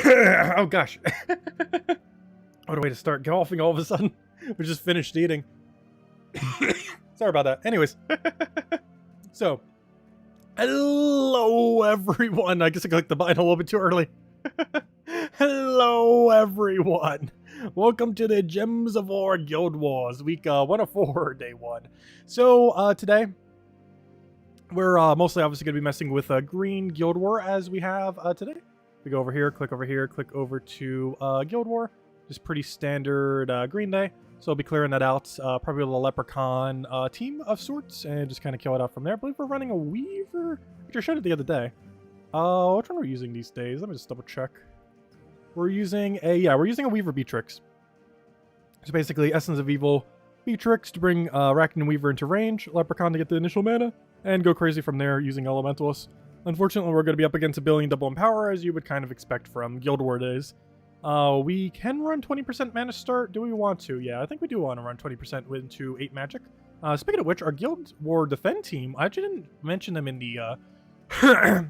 Oh gosh. What a way to start golfing all of a sudden. We just finished eating. Sorry about that. Anyways. So, hello everyone. I guess I clicked the button a little bit too early. Hello everyone. Welcome to the Gems of War Guild Wars, week 104, day 1. So, today, we're mostly obviously going to be messing with Green Guild War as we have today. We go over here, click over to Guild War. Just pretty standard green day. So I'll be clearing that out. Probably a little leprechaun team of sorts, and just kind of kill it out from there. I believe we're running a weaver, which I showed it the other day. Which one are we using these days? Let me just double check. We're using a weaver Beatrix. So basically, Essence of Evil Beatrix to bring Arachnid and Weaver into range, Leprechaun to get the initial mana, and go crazy from there using Elementalists. Unfortunately, we're going to be up against a billion double in power, as you would kind of expect from Guild War days. We can run 20% mana start. Do we want to? Yeah, I think we do want to run 20% into 8 magic. Speaking of which, our Guild War Defend team, I actually didn't mention them in the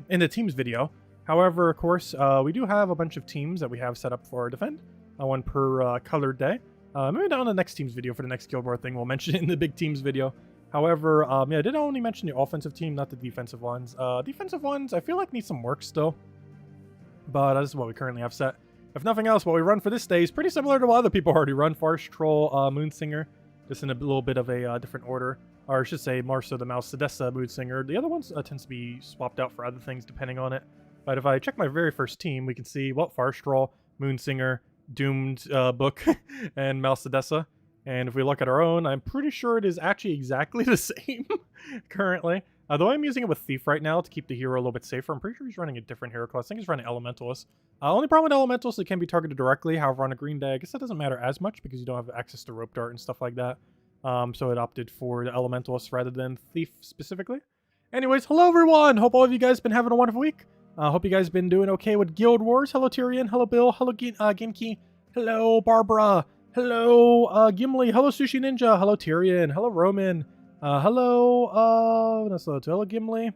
in the teams video. However, of course, we do have a bunch of teams that we have set up for Defend, one per colored day. Maybe down in the next teams video for the next Guild War thing, we'll mention it in the big teams video. However, yeah, I did only mention the offensive team, not the defensive ones. Defensive ones, I feel like need some work still, but this is what we currently have set. If nothing else, what we run for this day is pretty similar to what other people already run. Farce Troll, Moonsinger, just in a little bit of a different order. Or I should say, more so the Mouse Sedessa Moonsinger. The other ones tends to be swapped out for other things depending on it. But if I check my very first team, we can see, well, Farce Troll, Moonsinger, Doomed Book, and Mouse Sedessa. And if we look at our own, I'm pretty sure it is actually exactly the same currently. Though I'm using it with Thief right now to keep the hero a little bit safer. I'm pretty sure he's running a different hero class. I think he's running Elementalist. Only problem with Elementalist, it can be targeted directly. However, on a green day, I guess that doesn't matter as much because you don't have access to Rope Dart and stuff like that. So it opted for the Elementalist rather than Thief specifically. Anyways, hello everyone! Hope all of you guys been having a wonderful week. Hope you guys been doing okay with Guild Wars. Hello Tyrion, hello Bill, hello Genki, hello Barbara, hello Gimli, hello Sushi Ninja, hello Tyrion, hello Roman. Hello, hello Gimli. I'm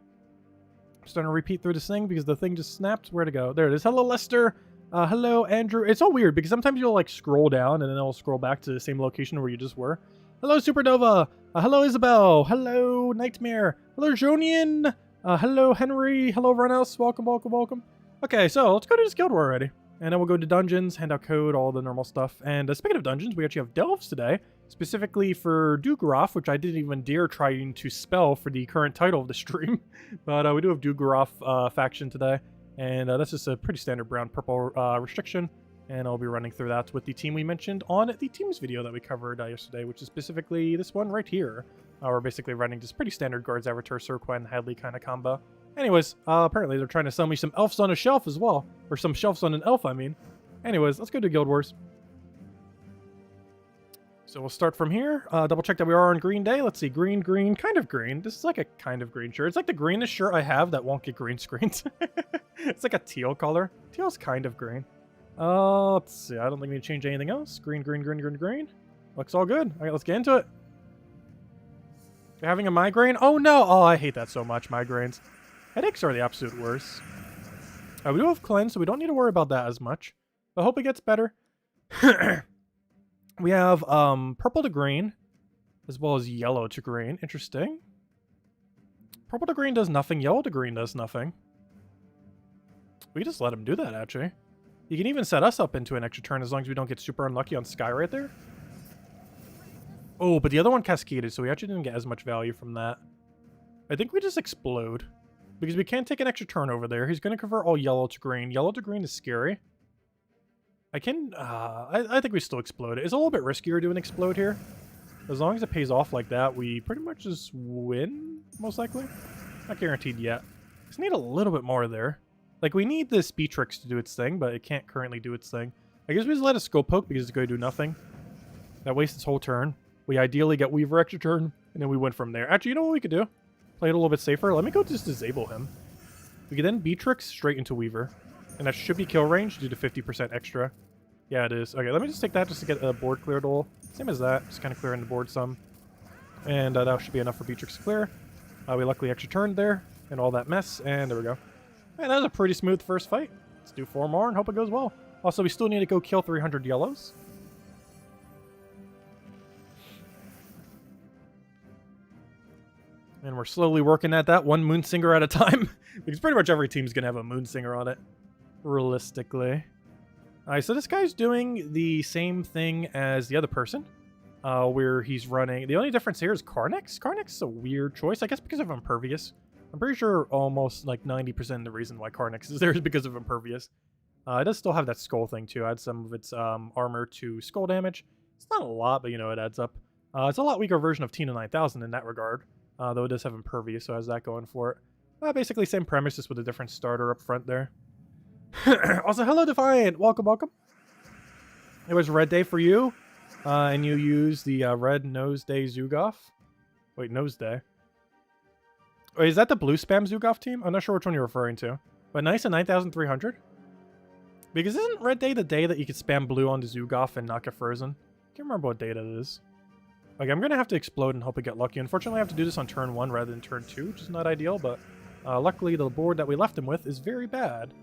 starting to repeat through this thing because the thing just snapped. Where'd it go? There it is. Hello, Lester. Hello, Andrew. It's all weird because sometimes you'll like scroll down and then it'll scroll back to the same location where you just were. Hello, Supernova. Hello, Isabel. Hello, Nightmare. Hello, Jonian. Hello, Henry. Hello, everyone else. Welcome, welcome, welcome. Okay, so let's go to this Guild War already. And then we'll go to dungeons, hand out code, all the normal stuff. And speaking of dungeons, we actually have delves today. Specifically for Dugaroff, which I didn't even dare trying to spell for the current title of the stream. But we do have Dugaroff faction today. And that's just a pretty standard brown-purple restriction. And I'll be running through that with the team we mentioned on the teams video that we covered yesterday, which is specifically this one right here. We're basically running just pretty standard Guards Avatar, Surquen, Hadley kind of combo. Anyways, apparently they're trying to sell me some elves on a shelf as well. Or some shelves on an elf, I mean. Anyways, let's go to Guild Wars. So we'll start from here. Double check that we are on green day. Let's see, green, green, kind of green. This is like a kind of green shirt. It's like the greenest shirt I have that won't get green screens. It's like a teal color. Teal's kind of green. Let's see. I don't think we need to change anything else. Green, green, green, green, green. Looks all good. All right, let's get into it. You're having a migraine? Oh no! Oh, I hate that so much, migraines. Headaches are the absolute worst. We do have cleanse, so we don't need to worry about that as much. I hope it gets better. We have purple to green, as well as yellow to green. Interesting. Purple to green does nothing. Yellow to green does nothing. We just let him do that, actually. You can even set us up into an extra turn as long as we don't get super unlucky on Sky right there. Oh, but the other one cascaded, so we actually didn't get as much value from that. I think we just explode. Because we can't take an extra turn over there. He's going to convert all yellow to green. Yellow to green is scary. I think we still explode it. It's a little bit riskier doing explode here. As long as it pays off like that, we pretty much just win, most likely. Not guaranteed yet. Just need a little bit more there. Like, we need this Beatrix to do its thing, but it can't currently do its thing. I guess we just let it Skull Poke because it's going to do nothing. That wastes its whole turn. We ideally get Weaver extra turn, and then we win from there. Actually, you know what we could do? Play it a little bit safer. Let me go just disable him. We can then Beatrix straight into Weaver. And that should be kill range due to 50% extra. Yeah, it is. Okay, let me just take that just to get a board cleared all. Same as that. Just kind of clearing the board some. And that should be enough for Beatrix to clear. We luckily extra turned there. And all that mess. And there we go. And that was a pretty smooth first fight. Let's do 4 more and hope it goes well. Also, we still need to go kill 300 yellows. And we're slowly working at that, 1 Moonsinger at a time. Because pretty much every team's going to have a Moonsinger on it, realistically. Alright, so this guy's doing the same thing as the other person. Where he's running. The only difference here is Karnix. Karnix is a weird choice, I guess because of Impervious. I'm pretty sure almost like 90% of the reason why Karnix is there is because of Impervious. It does still have that skull thing too. Add some of its armor to skull damage. It's not a lot, but you know, it adds up. It's a lot weaker version of Tina 9000 in that regard. Though it does have Impervious, so it has that going for it. Basically same premise, just with a different starter up front there. Also, hello Defiant! Welcome, welcome. It was Red Day for you. And you use the rednaZ Zugoff. Wait, Nose Day. Wait, is that the blue spam Zugoff team? I'm not sure which one you're referring to. But nice at 9,300? Because isn't Red Day the day that you could spam blue onto Zugoff and not get frozen? I can't remember what day that is. Like, I'm going to have to explode and hope I get lucky. Unfortunately, I have to do this on turn 1 rather than turn 2, which is not ideal, but luckily the board that we left him with is very bad.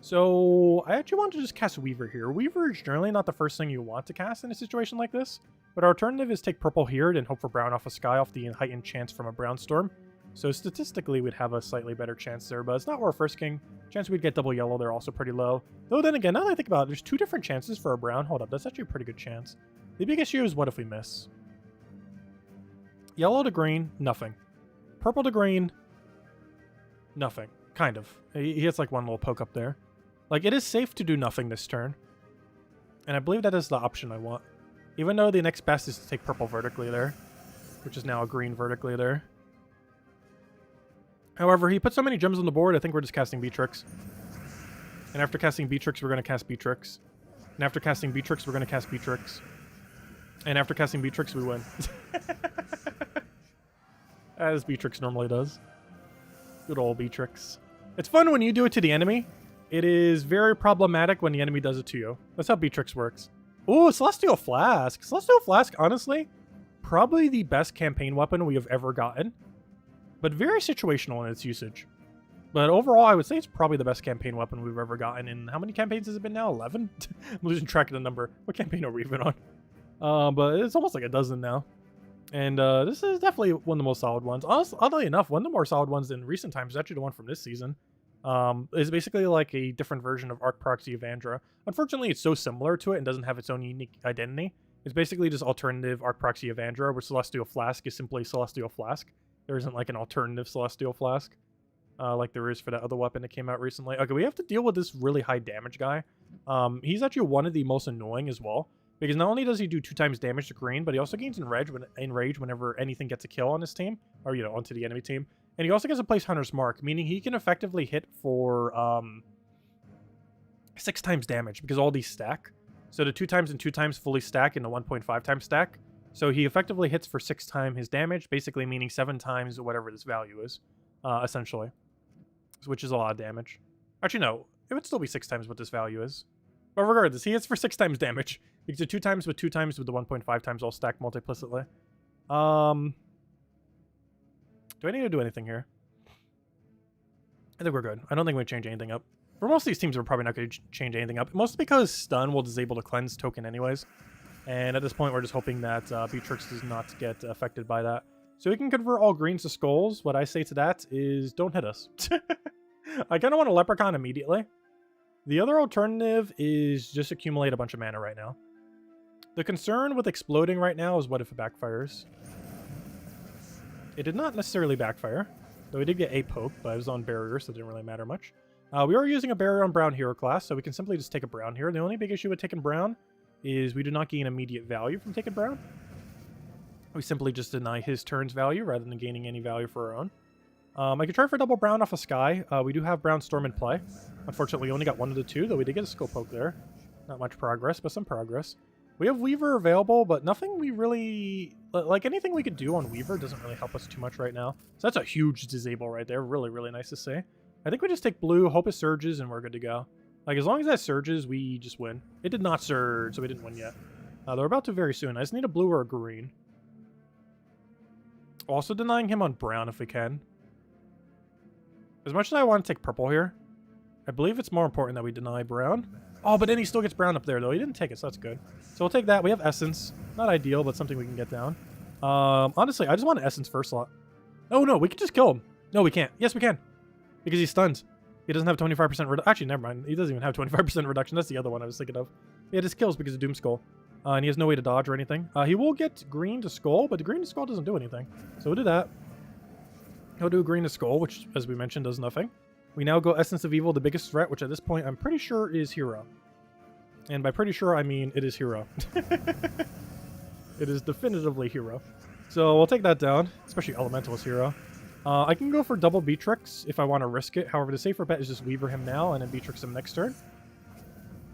So, I actually want to just cast Weaver here. Weaver is generally not the first thing you want to cast in a situation like this, but our alternative is take purple here and hope for brown off a sky off the heightened chance from a brown storm. So statistically, we'd have a slightly better chance there, but it's not where first king. Chance we'd get double yellow, they're also pretty low. Though then again, now that I think about it, there's 2 different chances for a brown. Hold up, that's actually a pretty good chance. The big issue is what if we miss? Yellow to green, nothing. Purple to green, nothing. Kind of. He hits like 1 little poke up there. Like, it is safe to do nothing this turn. And I believe that is the option I want. Even though the next best is to take purple vertically there. Which is now a green vertically there. However, he put so many gems on the board, I think we're just casting Beatrix. And after casting Beatrix, we're going to cast Beatrix. And after casting Beatrix, we're going to cast Beatrix. And after casting Beatrix, we win. As Beatrix normally does. Good old Beatrix. It's fun when you do it to the enemy. It is very problematic when the enemy does it to you. That's how Beatrix works. Ooh, Celestial Flask. Celestial Flask, honestly, probably the best campaign weapon we have ever gotten. But very situational in its usage. But overall, I would say it's probably the best campaign weapon we've ever gotten. In how many campaigns has it been now? 11? I'm losing track of the number. What campaign are we even on? But it's almost like a dozen now. And this is definitely one of the most solid ones. Oddly enough, one of the more solid ones in recent times is actually the one from this season. Is basically like a different version of Arc Proxy Evandra. Unfortunately, it's so similar to it and doesn't have its own unique identity. It's basically just alternative Arc Proxy Evandra, where Celestial Flask is simply Celestial Flask. There isn't like an alternative Celestial Flask, like there is for that other weapon that came out recently. Okay, we have to deal with this really high damage guy. He's actually one of the most annoying as well, because not only does he do 2 times damage to green, but he also gains enrage whenever anything gets a kill on his team, or, you know, onto the enemy team. And he also gets a place Hunter's Mark, meaning he can effectively hit for 6 times damage, because all these stack. So the 2 times and 2 times fully stack in the 1.5 times stack. So he effectively hits for 6 times his damage, basically meaning 7 times whatever this value is, essentially. Which is a lot of damage. Actually, no. It would still be 6 times what this value is. But regardless, he hits for 6 times damage. Because the 2 times with 2 times with the 1.5 times all stacked multiplicitly. Do I need to do anything here? I think we're good. I don't think we change anything up. For most of these teams, we're probably not going to change anything up. Mostly because Stun will disable the Cleanse token anyways. And at this point, we're just hoping that Beatrix does not get affected by that. So we can convert all greens to skulls. What I say to that is, don't hit us. I kind of want a Leprechaun immediately. The other alternative is just accumulate a bunch of mana right now. The concern with exploding right now is what if it backfires. It did not necessarily backfire, though we did get a poke, but it was on barrier, so it didn't really matter much. We are using a barrier on brown hero class, so we can simply just take a brown here. The only big issue with taking brown is we do not gain immediate value from taking brown. We simply just deny his turn's value rather than gaining any value for our own. I could try for double brown off a sky. We do have brown storm in play. Unfortunately, we only got 1 of the 2, though we did get a skull poke there. Not much progress, but some progress. We have Weaver available, but nothing we really... Like, anything we could do on Weaver doesn't really help us too much right now. So that's a huge disable right there. Really, really nice to see. I think we just take blue, hope it surges, and we're good to go. Like, as long as that surges, we just win. It did not surge, so we didn't win yet. They're about to very soon. I just need a blue or a green. Also denying him on brown if we can. As much as I want to take purple here, I believe it's more important that we deny brown. Oh, but then he still gets brown up there, though. He didn't take it, so that's good. So we'll take that. We have essence. Not ideal, but something we can get down. Honestly, I just want an essence first slot. Oh, no, we can just kill him. No, we can't. Yes, we can. Because he's stunned. He doesn't have 25% reduction. Actually, never mind. He doesn't even have 25% reduction. That's the other one I was thinking of. Yeah, just kills because of Doom Skull. And he has no way to dodge or anything. He will get green to skull, but the green to skull doesn't do anything. So we'll do that. He'll do green to skull, which, as we mentioned, does nothing. We now go Essence of Evil, the biggest threat, which at this point I'm pretty sure is Hero. And by pretty sure, I mean it is Hero. It is definitively Hero. So we'll take that down, especially Elemental is Hero. I can go for double Beatrix if I want to risk it. However, the safer bet is just Weaver him now and then Beatrix him next turn.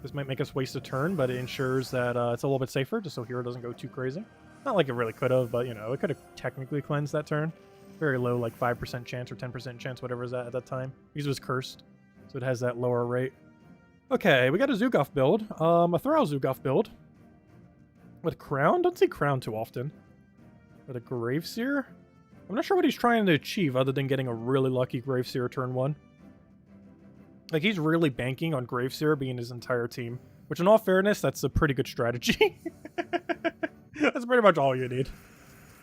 This might make us waste a turn, but it ensures that it's a little bit safer, just so Hero doesn't go too crazy. Not like it really could have, but, you know, it could have technically cleansed that turn. Very low, like 5% chance or 10% chance, whatever is at that time. Because it was cursed, so it has that lower rate. Okay, we got a Zugoff build. A Thral Zugoff build. With Crown? Don't see Crown too often. With a Graveseer? I'm not sure what he's trying to achieve other than getting a really lucky Graveseer turn 1. Like, he's really banking on Graveseer being his entire team. Which, in all fairness, that's a pretty good strategy. That's pretty much all you need.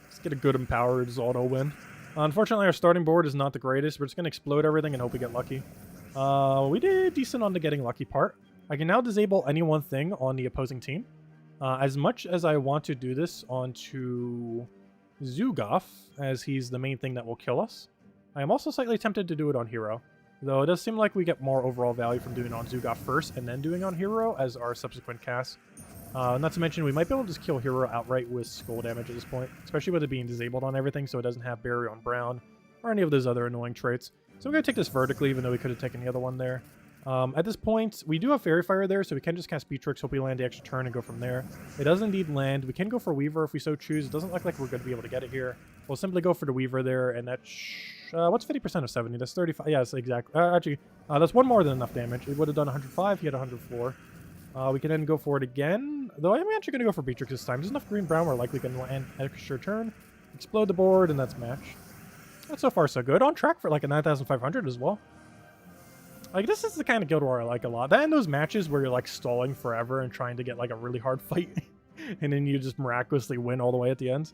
Just get a good empowered auto win. Unfortunately, our starting board is not the greatest. We're just going to explode everything and hope we get lucky. We did decent on the getting lucky part. I can now disable any one thing on the opposing team. As much as I want to do this onto Zugoff, as he's the main thing that will kill us, I am also slightly tempted to do it on Hero. Though it does seem like we get more overall value from doing it on Zugoff first and then doing it on Hero as our subsequent cast. Not to mention, we might be able to just kill Hero outright with skull damage at this point, especially with it being disabled on everything, so it doesn't have barrier on brown or any of those other annoying traits. So I'm going to take this vertically, even though we could have taken the other one there. At this point, we do have Fairy Fire there, so we can just cast Beatrix, hope we land the extra turn, and go from there. It does indeed land. We can go for Weaver if we so choose. It doesn't look like we're going to be able to get it here. We'll simply go for the Weaver there, and that's... what's 50% of 70? That's 35. Yeah, that's exactly. Actually, that's one more than enough damage. It would have done 105. He had 104. We can then go for it again. Though I'm actually going to go for Beatrix this time. There's enough green-brown. We're likely going to land extra turn. Explode the board, and that's match. That's so far so good. On track for like a 9,500 as well. Like, this is the kind of Guild War I like a lot. That and those matches where you're like stalling forever and trying to get like a really hard fight. And then you just miraculously win all the way at the end.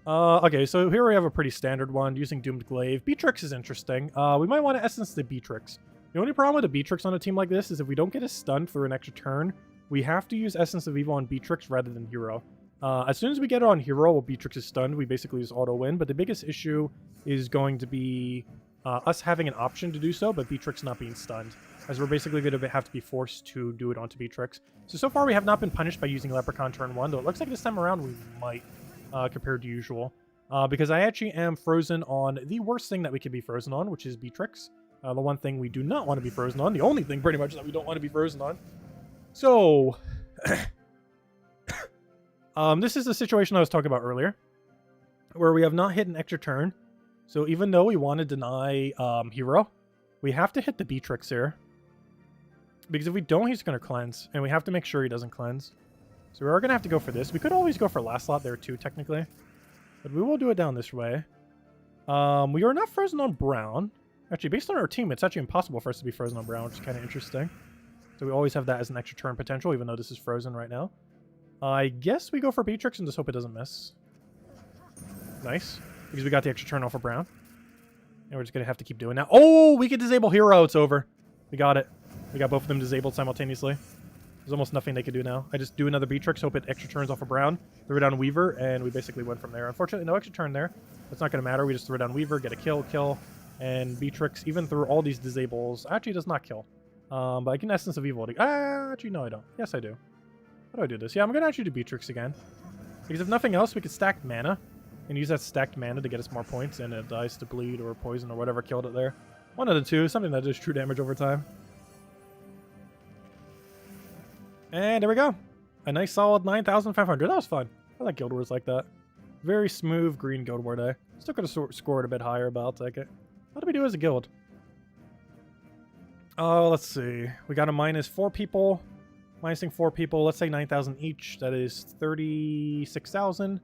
Okay, so here we have a pretty standard one using Doomed Glaive. Beatrix is interesting. We might want to essence the Beatrix. The only problem with a Beatrix on a team like this is if we don't get a stun through an extra turn, we have to use Essence of Evil on Beatrix rather than Hero. As soon as we get it on Hero while Beatrix is stunned, we basically just auto-win. But the biggest issue is going to be us having an option to do so, but Beatrix not being stunned, as we're basically going to have to be forced to do it onto Beatrix. So far we have not been punished by using Leprechaun turn 1, though it looks like this time around we might, compared to usual. Because I actually am frozen on the worst thing that we could be frozen on, which is Beatrix. The one thing we do not want to be frozen on, the only thing pretty much that we don't want to be frozen on. So, this is the situation I was talking about earlier, where we have not hit an extra turn. So even though we want to deny Hero, we have to hit the Beatrix here. Because if we don't, he's going to cleanse, and we have to make sure he doesn't cleanse. So we are going to have to go for this. We could always go for last slot there too, technically. But we will do it down this way. We are not frozen on brown. Actually, based on our team, it's actually impossible for us to be frozen on brown, which is kind of interesting. So we always have that as an extra turn potential, even though this is frozen right now. I guess we go for Beatrix and just hope it doesn't miss. Nice. Because we got the extra turn off of brown. And we're just going to have to keep doing that. Oh, we can disable Hero. It's over. We got it. We got both of them disabled simultaneously. There's almost nothing they can do now. I just do another Beatrix, hope it extra turns off of brown, throw it down Weaver, and we basically win from there. Unfortunately, no extra turn there. That's not going to matter. We just throw down Weaver, get a kill, and Beatrix, even through all these disables, actually does not kill. But I can Essence of Evil. Actually, no, I don't. Yes, I do. How do I do this? Yeah, I'm going to actually do Beatrix again. Because if nothing else, we could stack mana, and use that stacked mana to get us more points, and it dies to bleed or poison or whatever killed it there. One of the two, something that does true damage over time. And there we go. A nice solid 9,500. That was fun. I like Guild Wars like that. Very smooth green Guild War day. Still could have scored a bit higher, but I'll take it. What do we do as a guild? Oh, let's see. We got a minus 4 people. Minusing 4 people. Let's say 9,000 each. That is 36,000.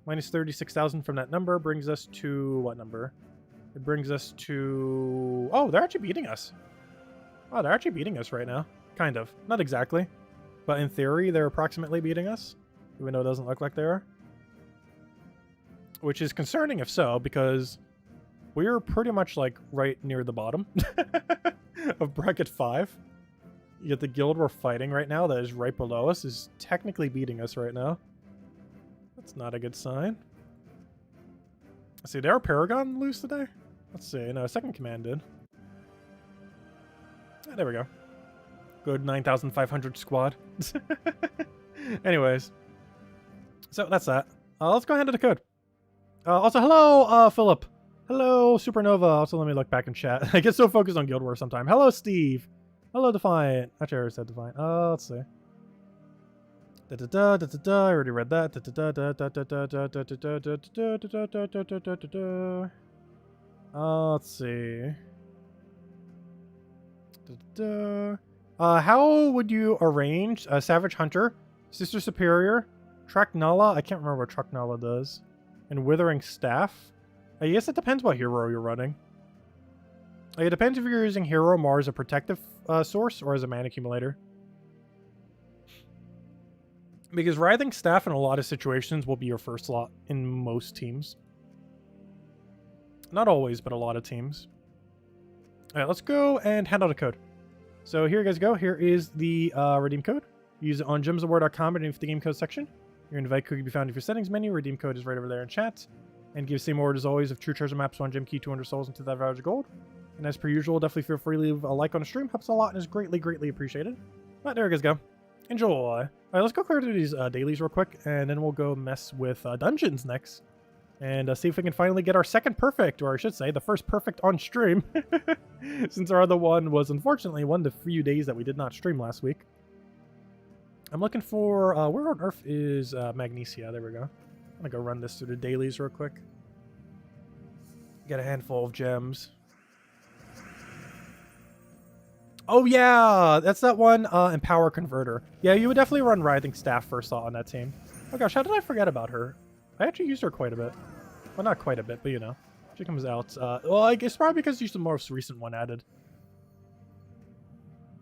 Minus 36,000 from that number brings us to what number? It brings us to... Oh, they're actually beating us. Oh, they're actually beating us right now. Kind of. Not exactly. But in theory, they're approximately beating us. Even though it doesn't look like they are. Which is concerning if so, because we're pretty much like right near the bottom of bracket 5. Yet the guild we're fighting right now that is right below us is technically beating us right now. That's not a good sign. Let's see, did our Paragon lose today? Let's see. No, second command did. Ah, there we go. Good 9,500 squad. Anyways. So that's that. Let's go ahead to the code. Also, hello, Philip. Hello, Supernova. Also, let me look back in chat. I get so focused on Guild Wars sometime. Hello, Steve. Hello, Defiant. Actually, I already said Defiant. Let's see. Da-da-da, da-da-da. I already read that. Let's see. How would you arrange a Savage Hunter, Sister Superior, Traknala? I can't remember what Traknala does. And Withering Staff? I guess it depends what hero you're running. Like, it depends if you're using Hero more as a protective source or as a mana accumulator. Because Writhing Staff in a lot of situations will be your first slot in most teams. Not always, but a lot of teams. Alright, let's go and hand out a code. So here you guys go. Here is the redeem code. Use it on gemsofwar.com underneath the game code section. Your invite code can be found in your settings menu. Redeem code is right over there in chat. And give the same order as always of true treasure maps, 1 gem key, 200 souls, and 2,500 gold. And as per usual, definitely feel free to leave a like on the stream. Helps a lot and is greatly, greatly appreciated. But there you guys go. Enjoy. Alright, let's go clear through these dailies real quick. And then we'll go mess with dungeons next. And see if we can finally get our second perfect, or I should say, the first perfect on stream. Since our other one was unfortunately one of the few days that we did not stream last week. I'm looking for, where on earth is Magnesia? There we go. I'm gonna go run this through the dailies real quick. Get a handful of gems. Oh yeah, that's that one, Empower Converter. Yeah, you would definitely run Writhing Staff first thought on that team. Oh gosh, how did I forget about her? I actually used her quite a bit. Well, not quite a bit, but you know. She comes out. Well, I guess probably because she's the most recent one added.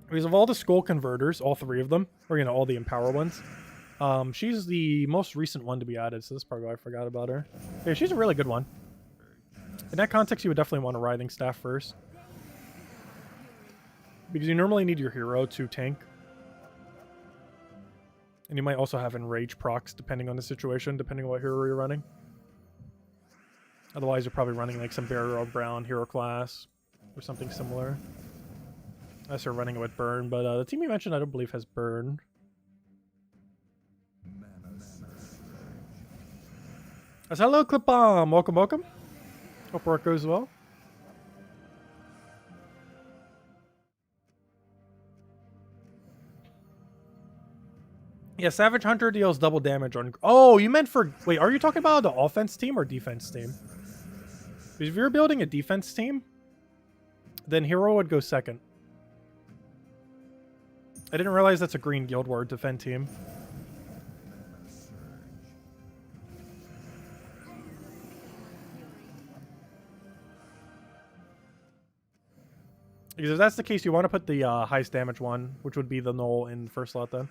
Because of all the Skull Converters, all 3 of them, or you know, all the Empower ones, she's the most recent one to be added, so that's probably why I forgot about her. Yeah, she's a really good one. In that context, you would definitely want a Writhing Staff first. Because you normally need your hero to tank. And you might also have Enrage procs, depending on the situation, depending on what hero you're running. Otherwise, you're probably running like some Barrier Brown hero class, or something similar. Unless you're running it with Burn, but the team you mentioned I don't believe has Burn. As hello, Clip Bomb! Welcome, welcome. Hope work goes well. Yeah, Savage Hunter deals double damage on... Oh, you meant for... Wait, are you talking about the offense team or defense team? Because if you're building a defense team, then Hero would go second. I didn't realize that's a green Guild War defend team. Because if that's the case, you want to put the highest damage one, which would be the Null in first slot then.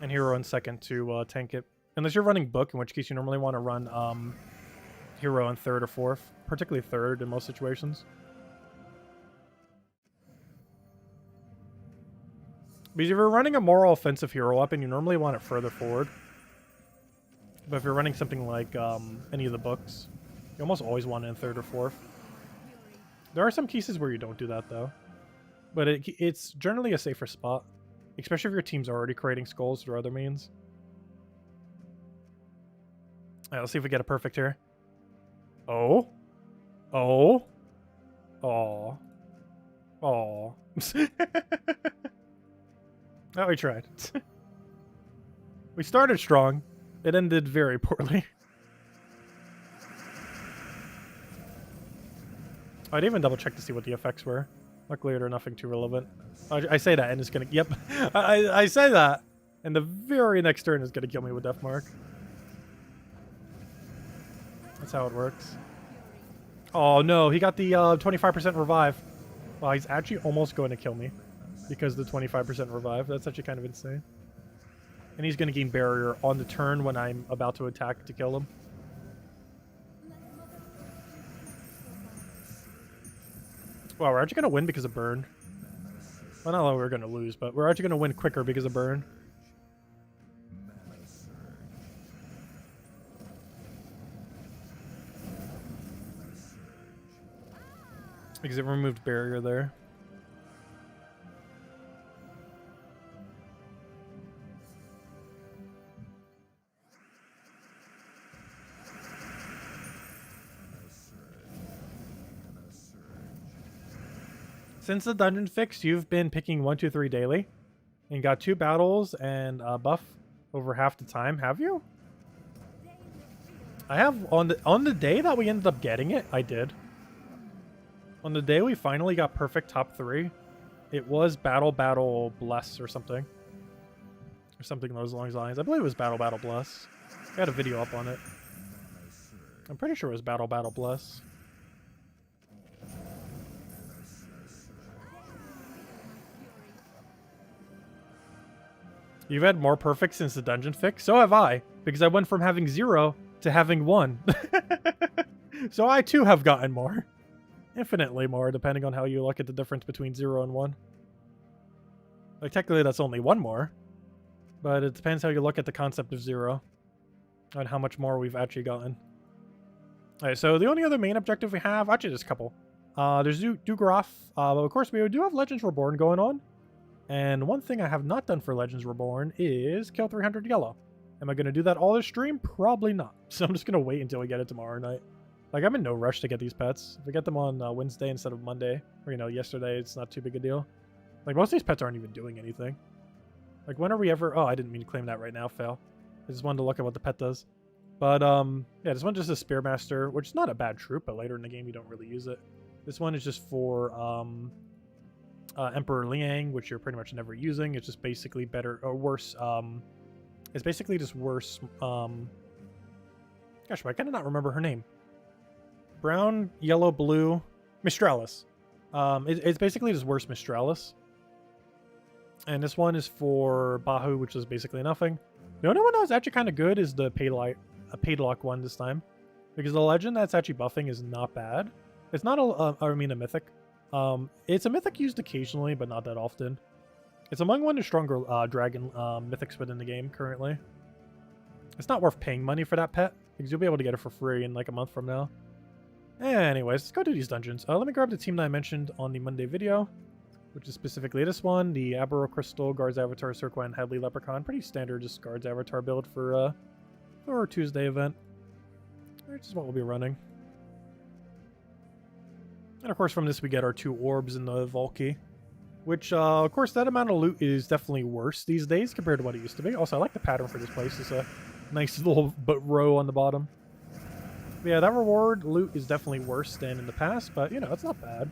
And Hero in second to tank it. Unless you're running Book, in which case you normally want to run Hero in third or fourth. Particularly third in most situations. Because if you're running a more offensive hero weapon, you normally want it further forward. But if you're running something like any of the books, you almost always want it in third or fourth. There are some cases where you don't do that, though. But it's generally a safer spot. Especially if your team's already creating skulls through other means. Alright, let's see if we get a perfect here. Oh. Oh. Aw. Aw. Oh, we tried. We started strong. It ended very poorly. I didn't even double check to see what the effects were. Luckily, they're nothing too relevant. I say that and it's gonna... Yep. I say that. And the very next turn is gonna kill me with Deathmark. That's how it works. Oh no, he got the 25% revive. Well, he's actually almost going to kill me because the 25% revive. That's actually kind of insane. And he's going to gain barrier on the turn when I'm about to attack to kill him. Wow, we're actually going to win because of burn. Well, not that we're going to lose, but we're actually going to win quicker because of burn. Because it removed barrier there. Since the dungeon fix, you've been picking 1, 2, 3 daily, and got 2 battles and a buff over half the time. Have you? I have on the day that we ended up getting it. I did. On the day we finally got perfect top 3, it was battle bless or something along those lines. I believe it was battle bless. I had a video up on it. I'm pretty sure it was battle bless. You've had more perfect since the dungeon fix. So have I, because I went from having 0 to having 1. So I too have gotten more. Infinitely more, depending on how you look at the difference between 0 and 1. Like, technically that's only 1 more. But it depends how you look at the concept of 0. And how much more we've actually gotten. Alright, so the only other main objective we have, actually there's a couple. There's Dugraf. Of course, we do have Legends Reborn going on. And one thing I have not done for Legends Reborn is kill 300 yellow. Am I going to do that all this stream? Probably not. So I'm just going to wait until we get it tomorrow night. Like, I'm in no rush to get these pets. If we get them on Wednesday instead of Monday, or, you know, yesterday, it's not too big a deal. Like, most of these pets aren't even doing anything. Like, when are we ever... Oh, I didn't mean to claim that right now, fail. I just wanted to look at what the pet does. But, yeah, this one's just a Spearmaster, which is not a bad troop, but later in the game you don't really use it. This one is just for, Emperor Liang, which you're pretty much never using. It's just basically better, or worse, it's basically just worse, gosh, why can I not remember her name? Brown, yellow, blue, Mistralis. It's basically just worse Mistralis. And this one is for Bahu, which is basically nothing. The only one that was actually kind of good is the Padlock one this time. Because the legend that's actually buffing is not bad. It's not a mythic. It's a mythic used occasionally, but not that often. It's among one of the stronger dragon mythics within the game currently. It's not worth paying money for that pet, because you'll be able to get it for free in like a month from now. Anyways, let's go do these dungeons. Let me grab the team that I mentioned on the Monday video, which is specifically this one, the Abel Crystal, Guards Avatar, Circle, and Headley Leprechaun. Pretty standard, just Guards Avatar build for our Tuesday event, which is what we'll be running. And of course from this we get our 2 orbs in the Valky, which of course that amount of loot is definitely worse these days compared to what it used to be. Also, I like the pattern for this place. It's a nice little row on the bottom. But yeah, that reward loot is definitely worse than in the past, but you know, it's not bad.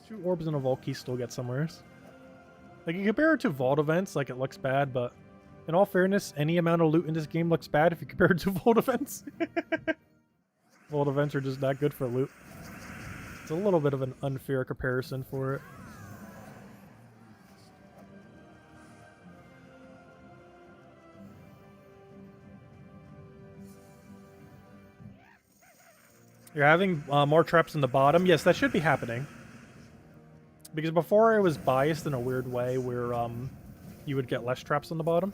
2 orbs in a Valky still get somewheres. Like, you compare it to Vault events, like, it looks bad, but in all fairness, any amount of loot in this game looks bad if you compare it to Vault events. Vault events are just that good for loot. It's a little bit of an unfair comparison for it. You're having more traps in the bottom? Yes, that should be happening. Because before it was biased in a weird way where you would get less traps on the bottom.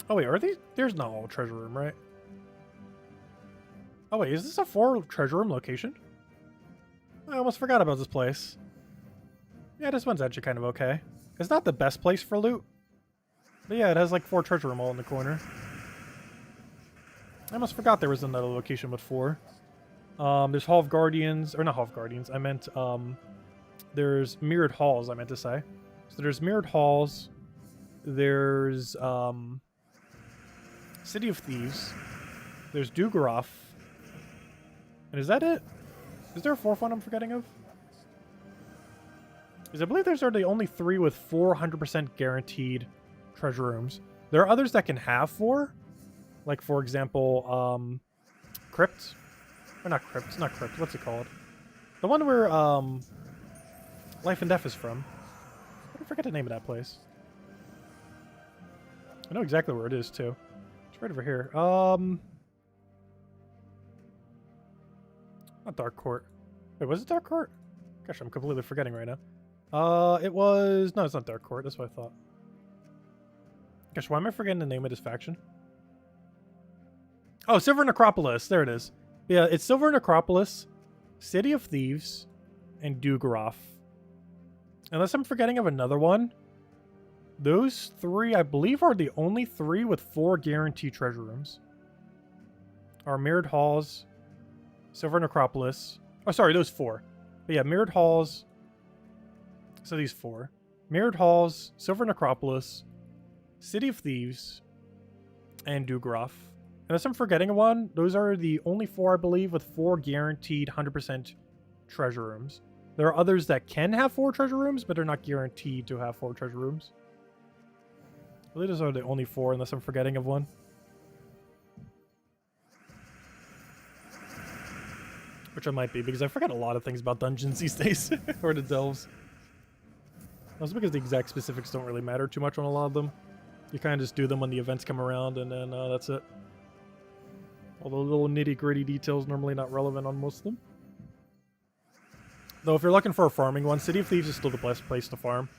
Oh wait, are these? There's not all treasure room, right? Oh wait, is this a 4 treasure room location? I almost forgot about this place. Yeah, this one's actually kind of okay. It's not the best place for loot. But yeah, it has like 4 treasure room all in the corner. I almost forgot there was another location with 4. There's Hall of Guardians, or not Hall of Guardians, I meant, there's Mirrored Halls, I meant to say. So there's Mirrored Halls. There's City of Thieves. There's Dugoroth. And is that it? Is there a fourth one I'm forgetting of? Because I believe those are the only 3 with 400% guaranteed treasure rooms. There are others that can have 4. Like, for example, Crypt. Or not Crypt. It's not Crypt. What's it called? The one where Life and Death is from. I forget the name of that place. I know exactly where it is, too. It's right over here. Not Dark Court. Wait, was it Dark Court? Gosh, I'm completely forgetting right now. It was... No, it's not Dark Court. That's what I thought. Gosh, why am I forgetting the name of this faction? Oh, Silver Necropolis. There it is. Yeah, it's Silver Necropolis, City of Thieves, and Dugoroth. Unless I'm forgetting of another one. Those 3, I believe, are the only 3 with 4 guaranteed treasure rooms. Are Mirrored Halls, Silver Necropolis. Oh, sorry, those 4. But yeah, Mirrored Halls. So these 4. Mirrored Halls, Silver Necropolis, City of Thieves, and Dugoroth. Unless I'm forgetting one, those are the only 4, I believe, with 4 guaranteed 100% treasure rooms. There are others that can have 4 treasure rooms, but they're not guaranteed to have 4 treasure rooms. I believe those are the only 4, unless I'm forgetting of one. Which I might be, because I forget a lot of things about dungeons these days. Or the delves. That's because the exact specifics don't really matter too much on a lot of them. You kind of just do them when the events come around, and then that's it. All the little nitty-gritty details normally not relevant on most of them. Though if you're looking for a farming one, City of Thieves is still the best place to farm.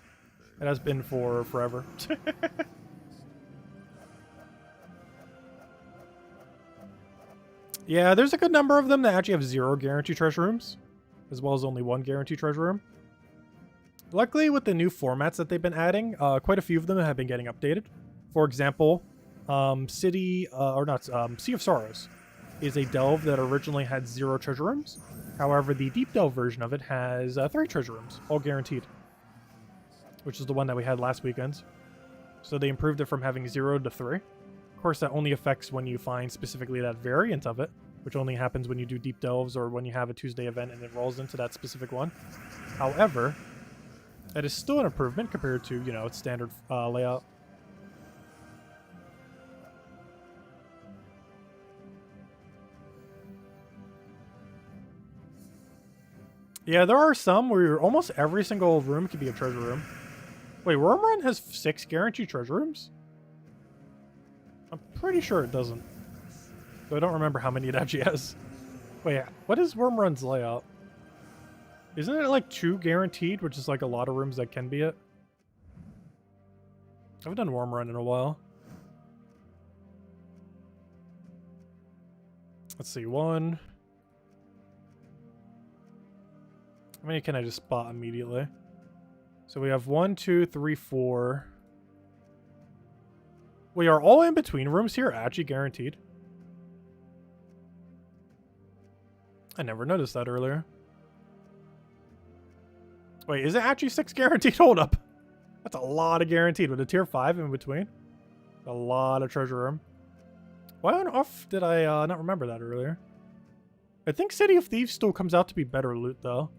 It has been for forever. Yeah, there's a good number of them that actually have 0 guaranteed treasure rooms, as well as only 1 guaranteed treasure room. Luckily, with the new formats that they've been adding, quite a few of them have been getting updated. For example, Sea of Sorrows is a delve that originally had 0 treasure rooms. However, the deep delve version of it has 3 treasure rooms, all guaranteed, which is the one that we had last weekend. So they improved it from having 0 to 3. Of course, that only affects when you find specifically that variant of it, which only happens when you do deep delves or when you have a Tuesday event and it rolls into that specific one. However, that is still an improvement compared to, you know, its standard layout. Yeah, there are some where almost every single room can be a treasure room. Wait, Wormrun has 6 guaranteed treasure rooms? I'm pretty sure it doesn't. Though I don't remember how many it actually has. Wait, what is Wormrun's layout? Isn't it like 2 guaranteed, which is like a lot of rooms that can be it? I haven't done Wormrun in a while. Let's see, 1. How many can I just spot immediately? So we have 1, 2, 3, 4. We are all in between rooms here actually guaranteed. I never noticed that earlier. Wait, is it actually 6 guaranteed? Hold up. That's a lot of guaranteed with a tier 5 in between. A lot of treasure room. Why on earth did I not remember that earlier? I think City of Thieves still comes out to be better loot though.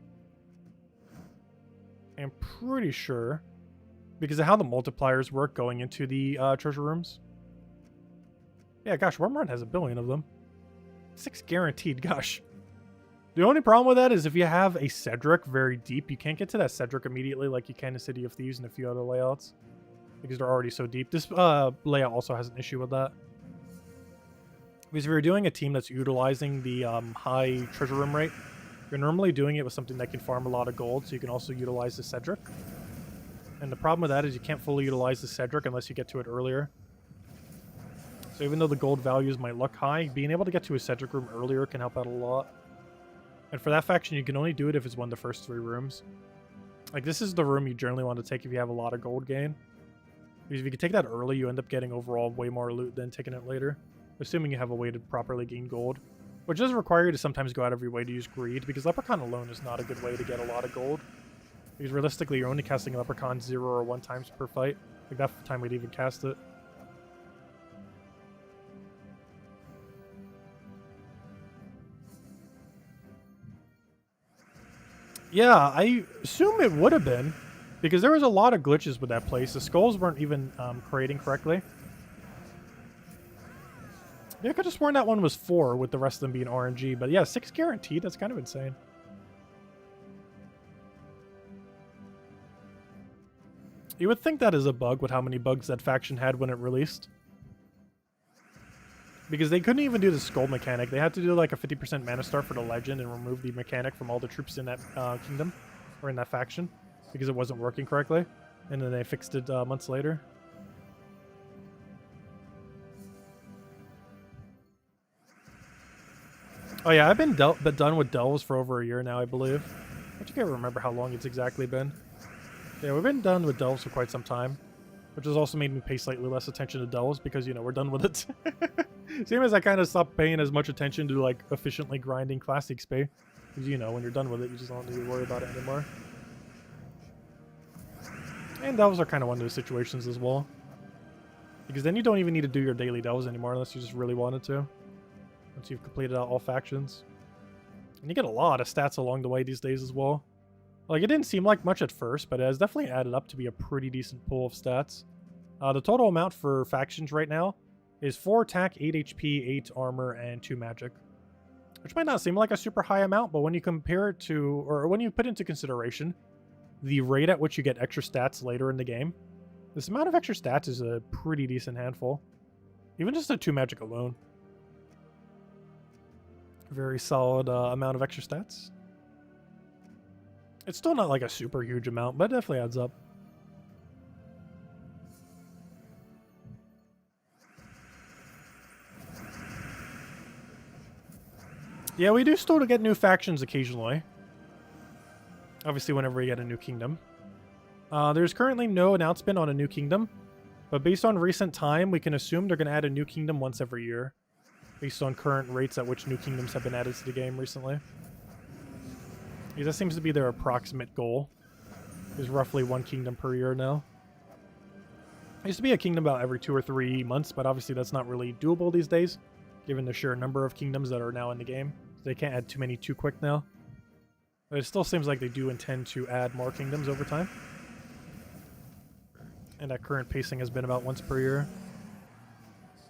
I'm pretty sure. Because of how the multipliers work going into the treasure rooms. Yeah, gosh, Wormrun has 1 billion of them. 6 guaranteed, gosh. The only problem with that is if you have a Cedric very deep, you can't get to that Cedric immediately like you can in City of Thieves and a few other layouts. Because they're already so deep. This layout also has an issue with that. Because if you're doing a team that's utilizing the high treasure room rate, you're normally doing it with something that can farm a lot of gold, so you can also utilize the Cedric. And the problem with that is you can't fully utilize the Cedric unless you get to it earlier. So even though the gold values might look high, being able to get to a Cedric room earlier can help out a lot. And for that faction, you can only do it if it's one of the first 3 rooms. Like, this is the room you generally want to take if you have a lot of gold gain. Because if you can take that early, you end up getting overall way more loot than taking it later. Assuming you have a way to properly gain gold. Which does require you to sometimes go out of your way to use Greed, because Leprechaun alone is not a good way to get a lot of gold. Because realistically, you're only casting Leprechaun 0 or 1 times per fight. Like that time we'd even cast it. Yeah, I assume it would have been, because there was a lot of glitches with that place. The skulls weren't even creating correctly. Yeah, I could have sworn that one was 4 with the rest of them being RNG, but yeah, 6 guaranteed. That's kind of insane. You would think that is a bug with how many bugs that faction had when it released. Because they couldn't even do the skull mechanic. They had to do like a 50% mana star for the legend and remove the mechanic from all the troops in that kingdom, or in that faction, because it wasn't working correctly. And then they fixed it months later. Oh yeah, I've been done with delves for over a year now, I believe. I can't remember how long it's exactly been. Yeah, we've been done with delves for quite some time, which has also made me pay slightly less attention to delves because, you know, we're done with it. Same as I kind of stopped paying as much attention to, like, efficiently grinding classic XP. Because, you know, when you're done with it, you just don't need to worry about it anymore. And delves are kind of one of those situations as well. Because then you don't even need to do your daily delves anymore unless you just really wanted to. Once you've completed out all factions. And you get a lot of stats along the way these days as well. Like, it didn't seem like much at first, but it has definitely added up to be a pretty decent pool of stats. The total amount for factions right now is 4 attack, 8 HP, 8 armor, and 2 magic. Which might not seem like a super high amount, but when you compare it to, or when you put into consideration the rate at which you get extra stats later in the game, this amount of extra stats is a pretty decent handful. Even just the 2 magic alone. Very solid amount of extra stats. It's still not like a super huge amount, but it definitely adds up. Yeah, we do still get new factions occasionally. Obviously, whenever we get a new kingdom. There's currently no announcement on a new kingdom, but based on recent time, we can assume they're going to add a new kingdom once every year, based on current rates at which new kingdoms have been added to the game recently. Because that seems to be their approximate goal. There's roughly 1 kingdom per year now. It used to be a kingdom about every 2 or 3 months, but obviously that's not really doable these days, given the sheer number of kingdoms that are now in the game. They can't add too many too quick now. But it still seems like they do intend to add more kingdoms over time. And that current pacing has been about once per year.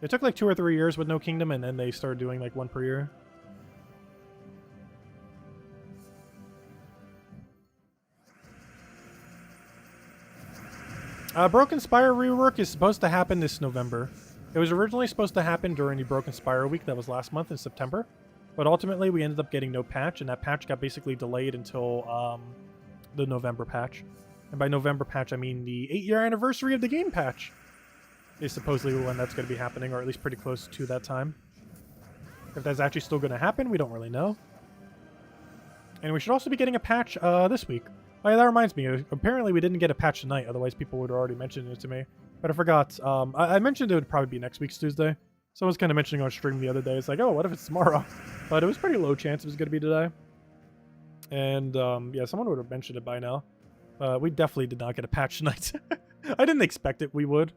It took like 2 or 3 years with no kingdom, and then they started doing like 1 per year. Broken Spire rework is supposed to happen this November. It was originally supposed to happen during the Broken Spire week that was last month in September, but ultimately we ended up getting no patch, and that patch got basically delayed until the November patch. And by November patch, I mean the 8-year anniversary of the game patch is supposedly when that's going to be happening, or at least pretty close to that time. If that's actually still going to happen, we don't really know. And we should also be getting a patch this week. Oh yeah, that reminds me. Apparently we didn't get a patch tonight, otherwise people would have already mentioned it to me. But I forgot. I mentioned it would probably be next week's Tuesday. Someone was kind of mentioning on stream the other day. It's like, oh, what if it's tomorrow? But it was pretty low chance it was going to be today. And yeah, someone would have mentioned it by now. We definitely did not get a patch tonight. I didn't expect it we would.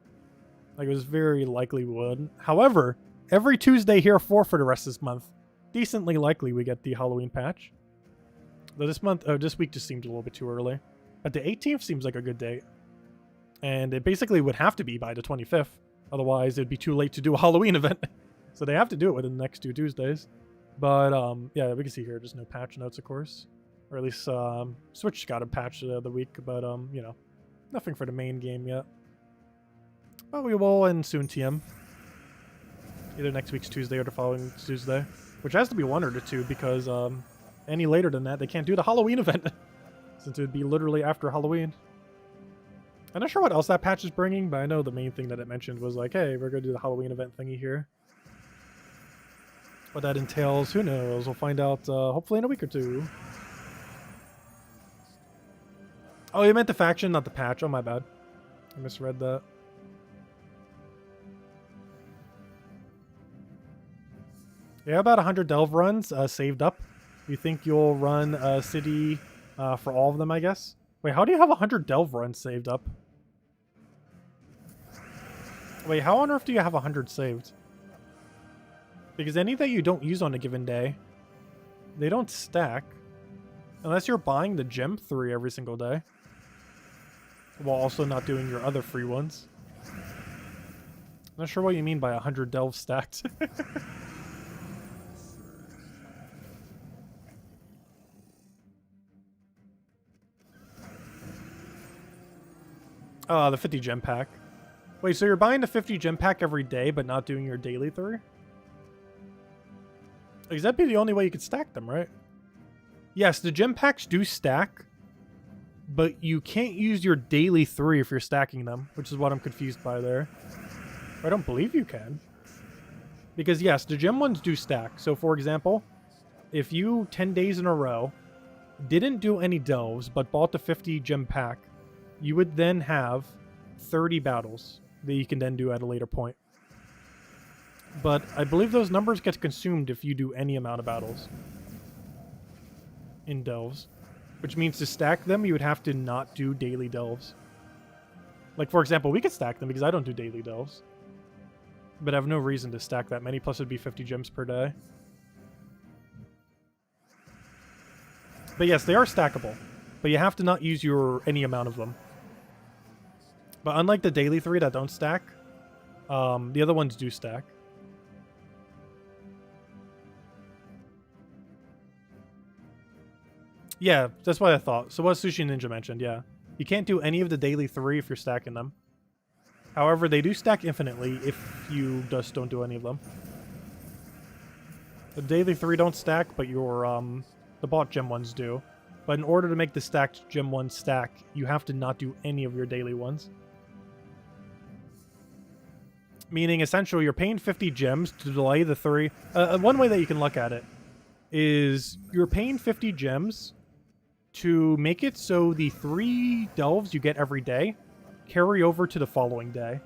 Like, it was very likely we would. However, every Tuesday here for the rest of this month, decently likely we get the Halloween patch. Though this week just seemed a little bit too early. But the 18th seems like a good date. And it basically would have to be by the 25th. Otherwise, it'd be too late to do a Halloween event. So they have to do it within the next 2 Tuesdays. But, yeah, we can see here, just no patch notes, of course. Or at least, Switch got a patch the other week. But, you know, nothing for the main game yet. But we will in soon TM. Either next week's Tuesday or the following Tuesday. Which has to be 1 or the 2 because, any later than that, they can't do the Halloween event. Since it would be literally after Halloween. I'm not sure what else that patch is bringing, but I know the main thing that it mentioned was like, hey, we're going to do the Halloween event thingy here. What that entails, who knows? We'll find out hopefully in a week or 2. Oh, you meant the faction, not the patch. Oh, my bad. I misread that. Yeah, about 100 delve runs saved up. You think you'll run city for all of them, I guess? Wait, how do you have 100 delve runs saved up? Wait, how on earth do you have 100 saved? Because any that you don't use on a given day, they don't stack. Unless you're buying the gem 3 every single day. While also not doing your other free ones. Not sure what you mean by 100 delves stacked. The 50 gem pack. Wait, so you're buying the 50 gem pack every day, but not doing your daily 3? Because that'd be the only way you could stack them, right? Yes, the gem packs do stack, but you can't use your daily 3 if you're stacking them, which is what I'm confused by there. I don't believe you can. Because yes, the gem ones do stack. So for example, if you 10 days in a row didn't do any delves, but bought the 50 gem pack, you would then have 30 battles that you can then do at a later point. But I believe those numbers get consumed if you do any amount of battles in delves. Which means to stack them, you would have to not do daily delves. Like, for example, we could stack them because I don't do daily delves. But I have no reason to stack that many, plus it'd be 50 gems per day. But yes, they are stackable. But you have to not use any amount of them. But unlike the daily 3 that don't stack, the other ones do stack. Yeah, that's what I thought. So what Sushi Ninja mentioned, yeah. You can't do any of the daily 3 if you're stacking them. However, they do stack infinitely if you just don't do any of them. The daily 3 don't stack, but the bought gem ones do. But in order to make the stacked gem ones stack, you have to not do any of your daily ones. Meaning, essentially, you're paying 50 gems to delay the 3. One way that you can look at it is you're paying 50 gems to make it so the 3 delves you get every day carry over to the following day.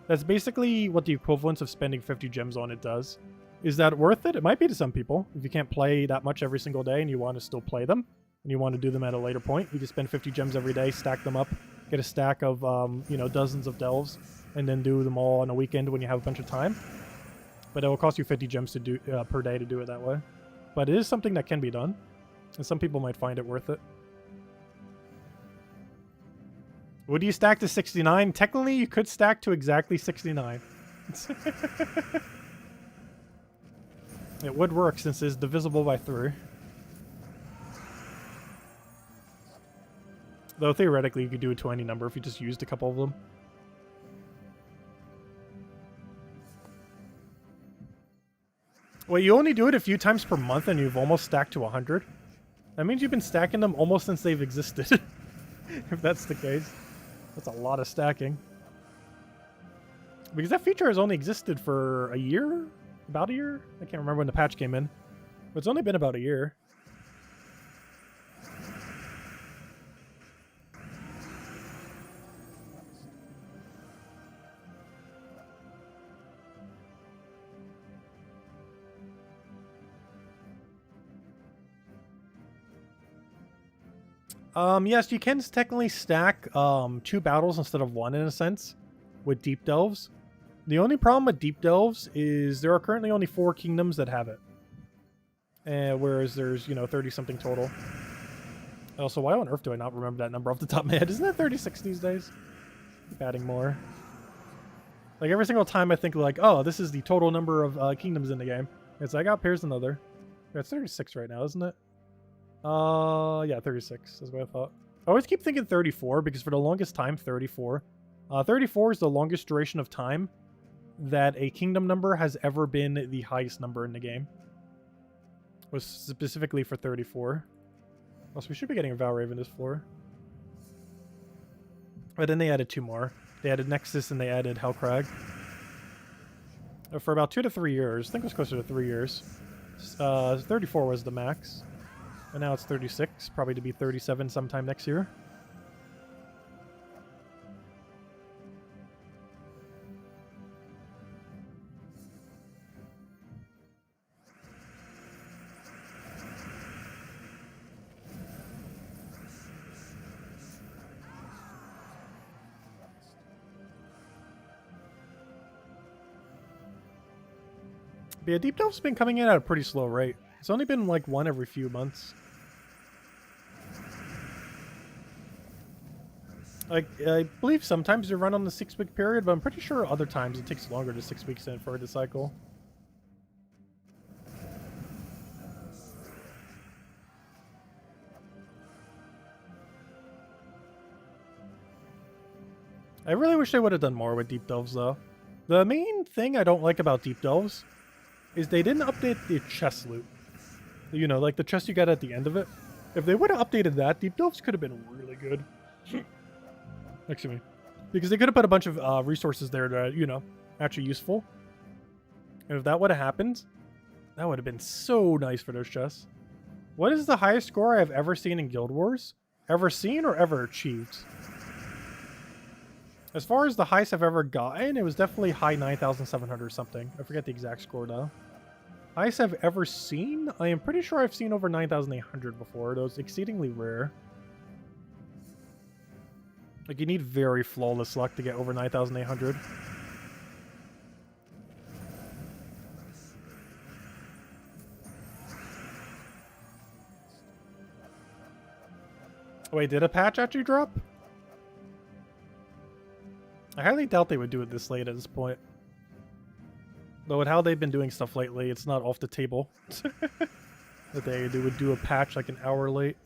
That's basically what the equivalence of spending 50 gems on it does. Is that worth it? It might be to some people. If you can't play that much every single day and you want to still play them, and you want to do them at a later point, you can spend 50 gems every day, stack them up, get a stack of, dozens of delves, and then do them all on a weekend when you have a bunch of time. But it will cost you 50 gems to do per day to do it that way. But it is something that can be done, and some people might find it worth it. Would you stack to 69? Technically, you could stack to exactly 69. It would work since it's divisible by 3. Though theoretically, you could do it to any number if you just used a couple of them. Well, you only do it a few times per month and you've almost stacked to 100. That means you've been stacking them almost since they've existed. If that's the case. That's a lot of stacking. Because that feature has only existed for a year? About a year? I can't remember when the patch came in. But it's only been about a year. Yes, you can technically stack 2 battles instead of 1 in a sense with deep delves. The only problem with deep delves is there are currently only 4 kingdoms that have it. Whereas there's, 30-something total. Also, why on earth do I not remember that number off the top of my head? Isn't that 36 these days? Keep adding more. Like, every single time I think, like, oh, this is the total number of kingdoms in the game. It's like, oh, here's another. Yeah, it's 36 right now, isn't it? Yeah, 36 is what I thought. I always keep thinking 34 because for the longest time, 34. 34 is the longest duration of time that a kingdom number has ever been the highest number in the game. Was specifically for 34. Also, we should be getting a Valraven this floor. But then they added 2 more. They added Nexus and they added Hellcrag. For about 2 to 3 years. I think it was closer to 3 years. 34 was the max. And now it's 36, probably to be 37 sometime next year. But yeah, Deep Delve's been coming in at a pretty slow rate. It's only been like one every few months. Like, I believe sometimes they run on the 6-week period, but I'm pretty sure other times it takes longer than 6 weeks for it to cycle. I really wish they would have done more with Deep Delves, though. The main thing I don't like about Deep Delves is they didn't update the chest loot. You know, like the chest you got at the end of it. If they would have updated that, Deep Delves could have been really good. Excuse me. Because they could have put a bunch of resources there that, you know, actually useful. And if that would have happened, that would have been so nice for those chests. What is the highest score I've ever seen in Guild Wars? Ever seen or ever achieved? As far as the highest I've ever gotten, it was definitely high 9,700 or something. I forget the exact score now. Highest I've ever seen? I am pretty sure I've seen over 9,800 before. That was exceedingly rare. Like, you need very flawless luck to get over 9,800. Wait, did a patch actually drop? I highly doubt they would do it this late at this point. Though with how they've been doing stuff lately, it's not off the table. That they would do a patch like an hour late.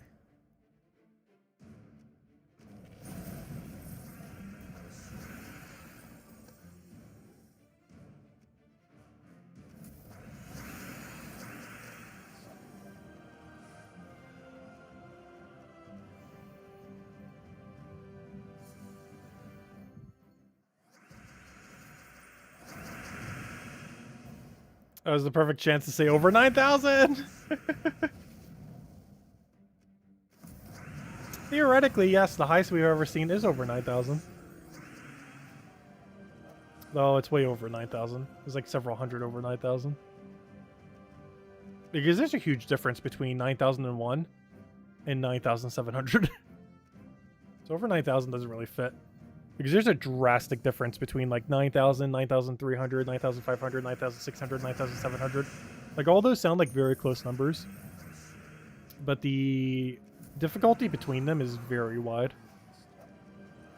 That was the perfect chance to say over 9,000! Theoretically, yes, the highest we've ever seen is over 9,000. Though it's way over 9,000. There's like several hundred over 9,000. Because there's a huge difference between 9,001 and 9,700. So over 9,000 doesn't really fit. Because there's a drastic difference between like 9,000, 9,300, 9,500, 9,600, 9,700. Like all those sound like very close numbers. But the difficulty between them is very wide.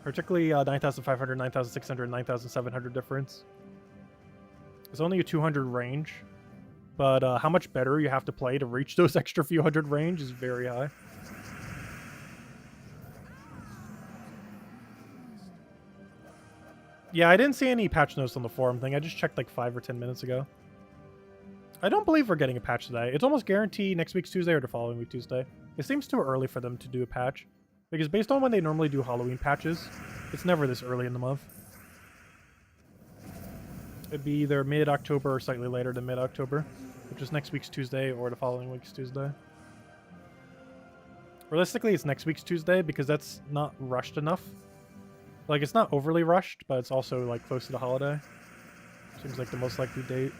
Particularly 9,500, 9,600, 9,700 difference. It's only a 200 range. But how much better you have to play to reach those extra few hundred range is very high. Yeah, I didn't see any patch notes on the forum thing. I just checked like 5 or 10 minutes ago. I don't believe we're getting a patch today. It's almost guaranteed next week's Tuesday or the following week Tuesday. It seems too early for them to do a patch. Because based on when they normally do Halloween patches, it's never this early in the month. It'd be either mid-October or slightly later than mid-October, which is next week's Tuesday or the following week's Tuesday. Realistically, it's next week's Tuesday because that's not rushed enough. Like, it's not overly rushed, but it's also, like, close to the holiday. Seems like the most likely date.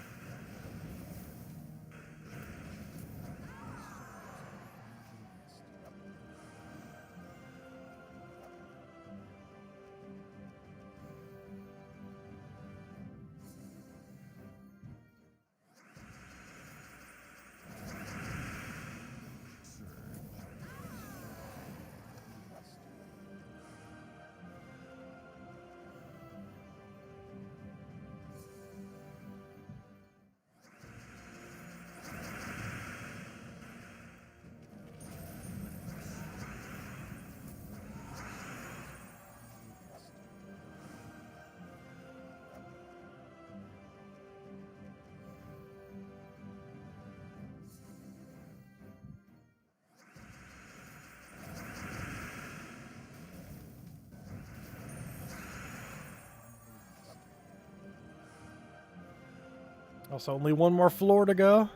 Also, only one more floor to go.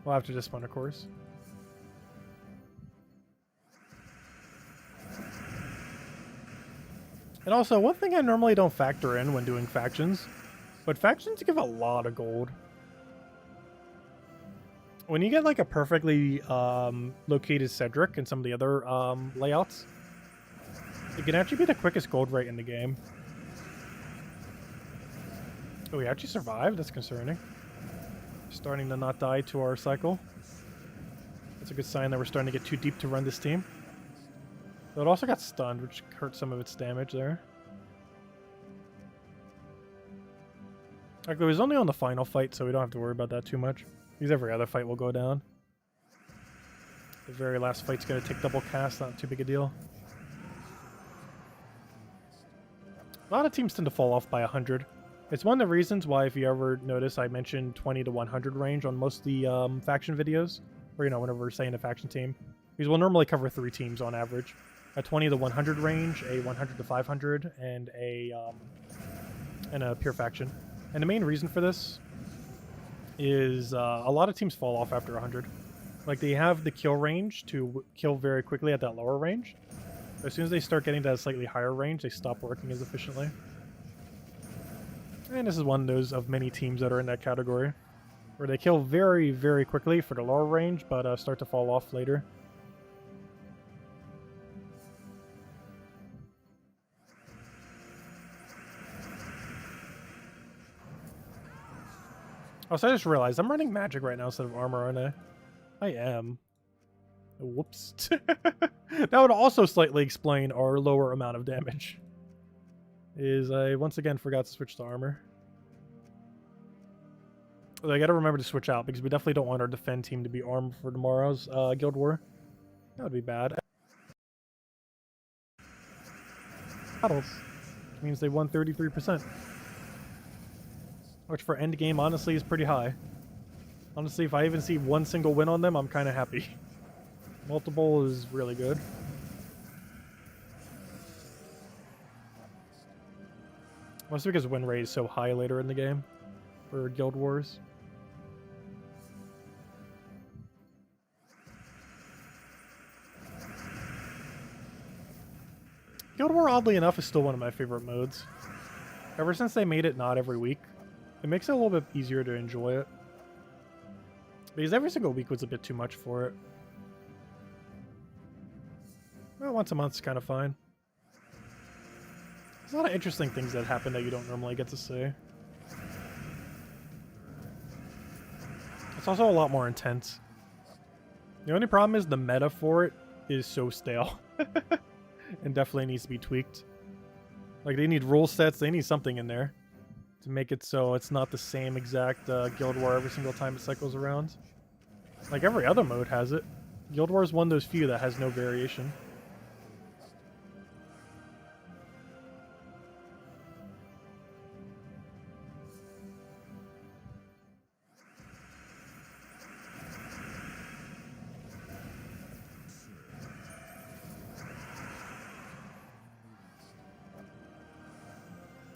Well, after this one, of course. And also, one thing I normally don't factor in when doing factions, but factions give a lot of gold. When you get like a perfectly located Cedric and some of the other layouts, it can actually be the quickest gold rate in the game. Oh, we actually survived? That's concerning. Starting to not die to our cycle. That's a good sign that we're starting to get too deep to run this team. Though it also got stunned, which hurt some of its damage there. Actually, it was only on the final fight, so we don't have to worry about that too much. Because every other fight will go down. The very last fight's going to take double cast, not too big a deal. A lot of teams tend to fall off by 100. It's one of the reasons why, if you ever notice, I mentioned 20 to 100 range on most of the faction videos. Or, you know, whenever we're saying a faction team. Because we'll normally cover 3 teams on average. A 20 to 100 range, a 100 to 500, and a pure faction. And the main reason for this is a lot of teams fall off after 100. Like, they have the kill range to kill very quickly at that lower range. But as soon as they start getting to that slightly higher range, they stop working as efficiently. And this is one of those of many teams that are in that category. Where they kill very, very quickly for the lower range, but start to fall off later. Also, I just realized I'm running magic right now instead of armor, aren't I? I am. Whoops. That would also slightly explain our lower amount of damage. I once again forgot to switch to armor. I gotta remember to switch out because we definitely don't want our defend team to be armed for tomorrow's Guild War. That would be bad. Battles. Which means they won 33%. Which for endgame, honestly, is pretty high. Honestly, if I even see one single win on them, I'm kind of happy. Multiple is really good. Mostly because win rate is so high later in the game for Guild Wars. Guild War, oddly enough, is still one of my favorite modes. Ever since they made it not every week, it makes it a little bit easier to enjoy it. Because every single week was a bit too much for it. Well, once a month's kind of fine. There's a lot of interesting things that happen that you don't normally get to see. It's also a lot more intense. The only problem is the meta for it is so stale. And definitely needs to be tweaked. Like, they need rule sets, they need something in there to make it so it's not the same exact Guild War every single time it cycles around. Like, every other mode has it. Guild War is one of those few that has no variation.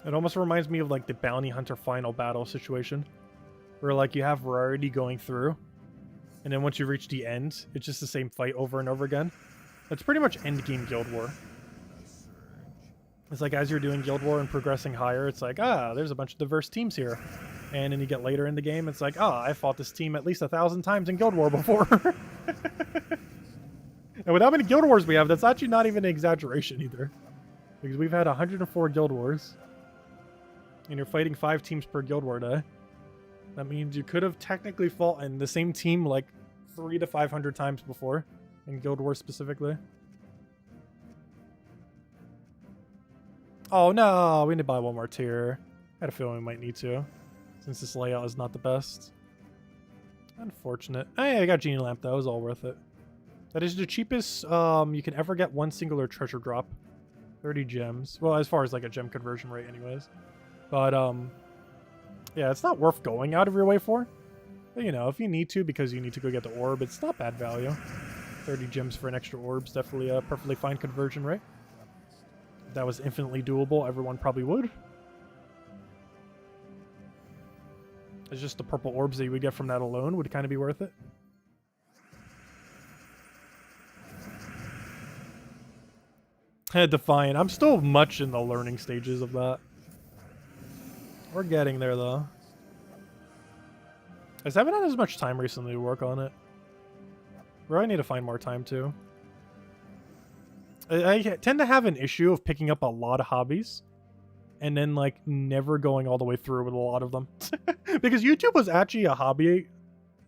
It almost reminds me of like the Bounty Hunter final battle situation. Where like you have rarity going through. And then once you reach the end, it's just the same fight over and over again. That's pretty much endgame Guild War. It's like as you're doing Guild War and progressing higher, it's like, there's a bunch of diverse teams here. And then you get later in the game, it's like, I fought this team at least 1,000 times in Guild War before. And with how many Guild Wars we have, that's actually not even an exaggeration either. Because we've had 104 Guild Wars. And you're fighting 5 teams per Guild War day. That means you could have technically fought in the same team like 300 to 500 times before. In Guild Wars specifically. Oh no, we need to buy one more tier. I had a feeling we might need to. Since this layout is not the best. Unfortunate. Hey, I got Genie Lamp though, it was all worth it. That is the cheapest you can ever get one singular treasure drop. 30 gems. Well, as far as like a gem conversion rate anyways. But, yeah, it's not worth going out of your way for. But, you know, if you need to because you need to go get the orb, it's not bad value. 30 gems for an extra orb's definitely a perfectly fine conversion rate. If that was infinitely doable, everyone probably would. It's just the purple orbs that you would get from that alone would kind of be worth it. Defiant. I'm still much in the learning stages of that. We're getting there, though. I just haven't had as much time recently to work on it. Really need to find more time, too. I tend to have an issue of picking up a lot of hobbies and then like never going all the way through with a lot of them. Because YouTube was actually a hobby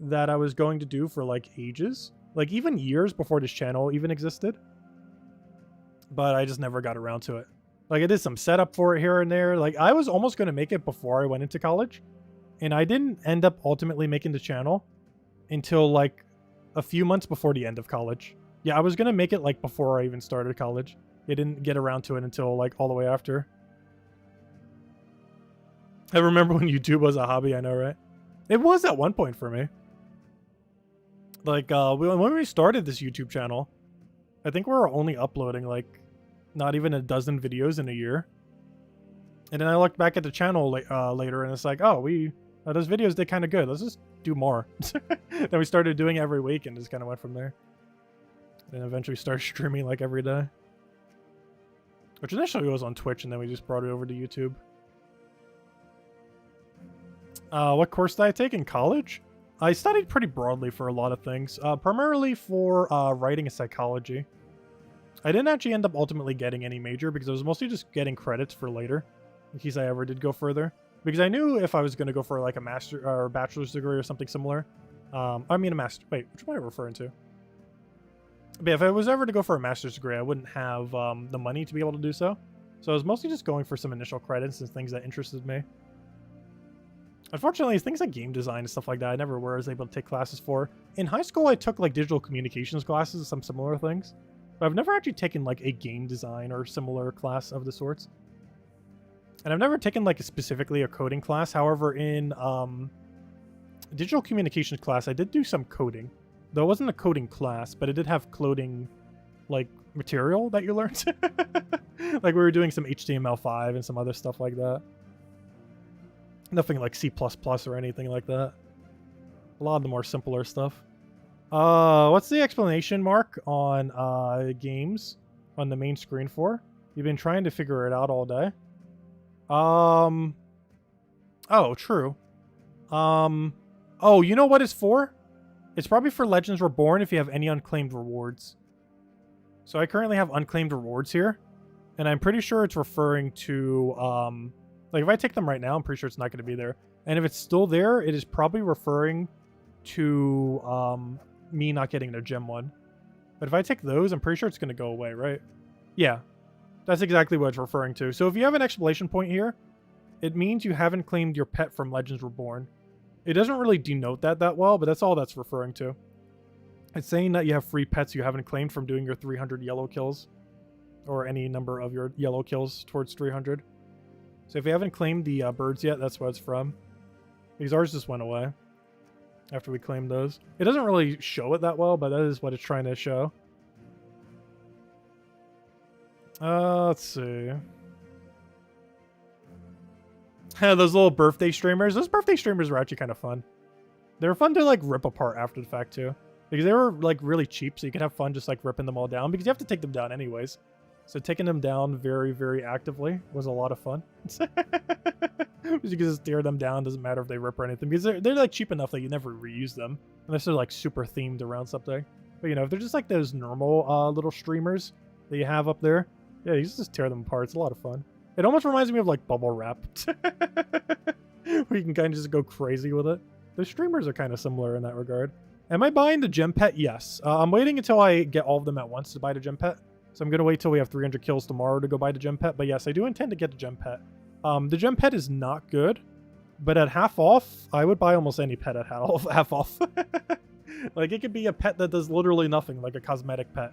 that I was going to do for like ages, like even years before this channel even existed. But I just never got around to it. Like I did some setup for it here and there. Like I was almost going to make it before I went into college, and I didn't end up ultimately making the channel until like a few months before the end of college. Yeah, I was going to make it like before I even started college. I didn't get around to it until like all the way after. I remember when YouTube was a hobby, I know, right? It was at one point for me. Like, when we started this YouTube channel, I think we were only uploading, like, not even a dozen videos in a year. And then I looked back at the channel later, and it's like, oh, those videos did kind of good. Let's just do more. Then we started doing it every week, and just kind of went from there. And eventually started streaming, like, every day. Which initially was on Twitch, and then we just brought it over to YouTube. What course did I take in college? I studied pretty broadly for a lot of things, primarily for writing and psychology. I didn't actually end up ultimately getting any major because I was mostly just getting credits for later, in case I ever did go further. Because I knew if I was going to go for like a master or bachelor's degree or something similar, I mean a master. Wait, which am I referring to? But yeah, if I was ever to go for a master's degree, I wouldn't have the money to be able to do so. So I was mostly just going for some initial credits and things that interested me. Unfortunately, things like game design and stuff like that, I never was able to take classes for. In high school, I took like digital communications classes and some similar things. But I've never actually taken like a game design or similar class of the sorts. And I've never taken like specifically a coding class. However, in digital communications class, I did do some coding. Though it wasn't a coding class, but it did have coding like material that you learned. Like we were doing some HTML5 and some other stuff like that. Nothing like C++ or anything like that. A lot of the more simpler stuff. What's the explanation mark on games on the main screen for? You've been trying to figure it out all day. Oh, true. Oh, you know what it's for? It's probably for Legends Reborn if you have any unclaimed rewards. So I currently have unclaimed rewards here, and I'm pretty sure it's referring to, like if I take them right now, I'm pretty sure it's not going to be there. And if it's still there, it is probably referring to me not getting the gem one. But if I take those, I'm pretty sure it's going to go away, right? Yeah, that's exactly what it's referring to. So if you have an exclamation point here, it means you haven't claimed your pet from Legends Reborn. It doesn't really denote that well, but that's all that's referring to. It's saying that you have free pets you haven't claimed from doing your 300 yellow kills. Or any number of your yellow kills towards 300. So if you haven't claimed the birds yet, that's what it's from. Because ours just went away after we claimed those. It doesn't really show it that well, but that is what it's trying to show. Let's see. Those little birthday streamers. Those birthday streamers were actually kind of fun. They were fun to like rip apart after the fact too. Because they were like really cheap, so you could have fun just like ripping them all down. Because you have to take them down anyways. So taking them down very, very actively was a lot of fun. Because you can just tear them down, doesn't matter if they rip or anything. Because they're like cheap enough that you never reuse them. Unless they're like super themed around something. But you know, if they're just like those normal little streamers that you have up there, yeah, you just tear them apart. It's a lot of fun. It almost reminds me of like bubble wrap. Where you can kind of just go crazy with it. The streamers are kind of similar in that regard. Am I buying the gem pet? Yes. I'm waiting until I get all of them at once to buy the gem pet. So I'm going to wait till we have 300 kills tomorrow to go buy the gem pet. But yes, I do intend to get the gem pet. The gem pet is not good. But at half off, I would buy almost any pet at half off. Like, it could be a pet that does literally nothing, like a cosmetic pet.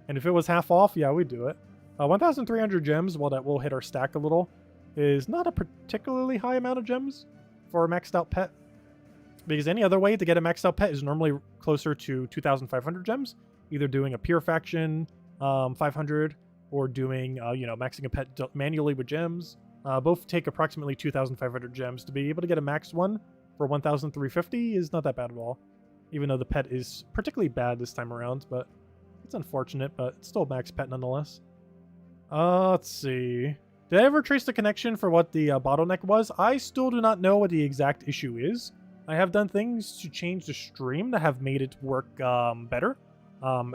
And if it was half off, yeah, we'd do it. 1,300 gems, while that will hit our stack a little, is not a particularly high amount of gems for a maxed out pet. Because any other way to get a maxed out pet is normally closer to 2,500 gems. Either doing a pure faction 500 or doing, you know, maxing a pet manually with gems. Both take approximately 2,500 gems. To be able to get a max one for 1,350 is not that bad at all. Even though the pet is particularly bad this time around, but it's unfortunate, but it's still a max pet nonetheless. Let's see. Did I ever trace the connection for what the bottleneck was? I still do not know what the exact issue is. I have done things to change the stream that have made it work better.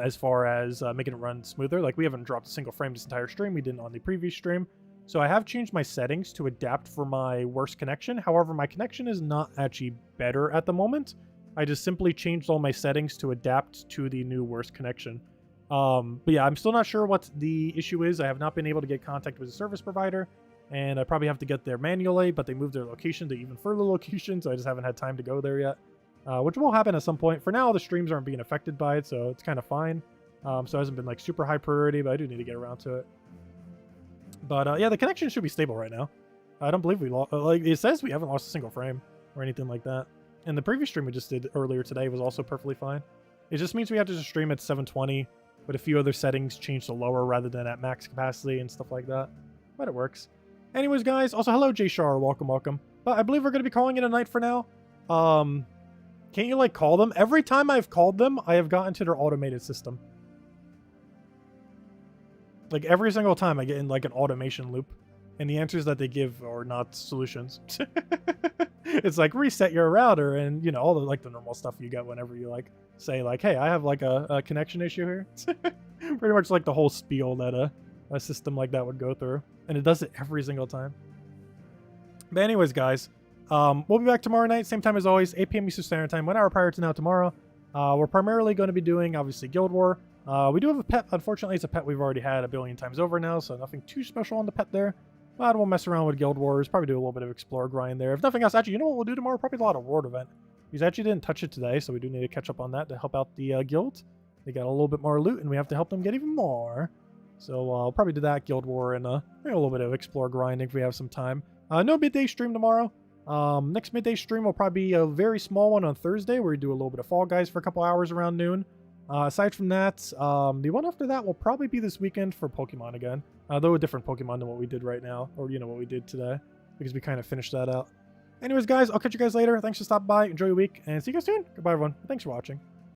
As far as making it run smoother. Like, we haven't dropped a single frame this entire stream. We didn't on the previous stream. So I have changed my settings to adapt for my worst connection. However, my connection is not actually better at the moment. I just simply changed all my settings to adapt to the new worst connection. But yeah, I'm still not sure what the issue is. I have not been able to get contact with the service provider, and I probably have to get there manually, but they moved their location to even further location, so I just haven't had time to go there yet, which will happen at some point. For now, the streams aren't being affected by it, so it's kind of fine. So it hasn't been like super high priority, but I do need to get around to it. But yeah, the connection should be stable right now. I don't believe we lost, like it says we haven't lost a single frame or anything like that. And the previous stream we just did earlier today was also perfectly fine. It just means we have to just stream at 720 with a few other settings changed to lower rather than at max capacity and stuff like that. But it works. Anyways, guys, also hello J Shar, welcome, welcome. But I believe we're going to be calling it a night for now. Can't you like call them? Every time I've called them, I have gotten to their automated system. Like every single time I get in like an automation loop, and the answers that they give are not solutions. It's like reset your router and you know all the like the normal stuff you get whenever you like say like, hey, I have like a connection issue here. Pretty much like the whole spiel that a system like that would go through, and it does it every single time. But anyways, guys, we'll be back tomorrow night, same time as always, 8 p.m. Eastern Standard Time, 1 hour prior to now tomorrow. We're primarily going to be doing obviously Guild War. We do have a pet. Unfortunately, it's a pet we've already had a billion times over now, so nothing too special on the pet there. But we'll mess around with Guild Wars, probably do a little bit of Explore grind there. If nothing else, actually, you know what we'll do tomorrow? Probably a lot of World event. We actually didn't touch it today, so we do need to catch up on that to help out the guild. They got a little bit more loot, and we have to help them get even more. So I'll probably do that Guild War and maybe a little bit of Explore grinding if we have some time. No midday stream tomorrow. Next midday stream will probably be a very small one on Thursday, where we do a little bit of Fall Guys for a couple hours around noon. Aside from that, the one after that will probably be this weekend for Pokemon again. Though a different Pokemon than what we did right now, or, you know, what we did today, because we kind of finished that out. Anyways, guys, I'll catch you guys later. Thanks for stopping by. Enjoy your week, and see you guys soon. Goodbye, everyone. Thanks for watching.